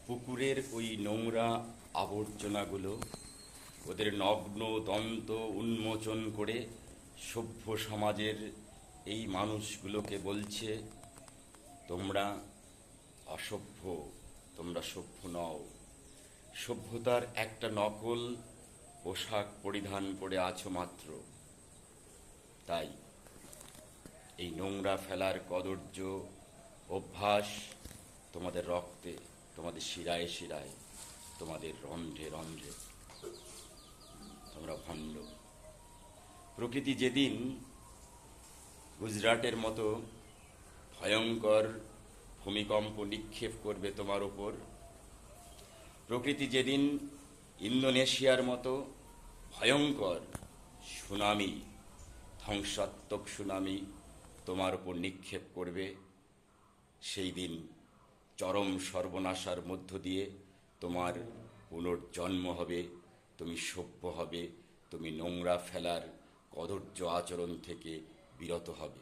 পুকুরের ওই নোংরা আবর্জনাগুলো ওদের নগ্ন দন্ত উন্মোচন করে সভ্য সমাজের এই মানুষগুলোকে বলছে, তোমরা অসভ্য, তোমরা সভ্য নও। সভ্যতার একটা নকল পোশাক পরিধান করে আছো মাত্র। তাই এই নোংরা ফেলার কদর্য অভ্যাস তোমাদের রক্তে, তোমাদের শিরায় শিরায়, তোমাদের রন্ধ্রে রন্ধ্রে। তোমরা ভণ্ড। প্রকৃতি যেদিন গুজরাটের মতো ভয়ঙ্কর ভূমিকম্প নিক্ষেপ করবে তোমার ওপর, প্রকৃতি যেদিন ইন্দোনেশিয়ার মতো ভয়ঙ্কর সুনামি, ধ্বংসাত্মক সুনামি তোমার ওপর নিক্ষেপ করবে, সেই দিন চরম সর্বনাশার মধ্য দিয়ে তোমার পুনর্জন্ম হবে, তুমি সভ্য হবে, তুমি নোংরা ফেলার কদর্য আচরণ থেকে বিরত হবে।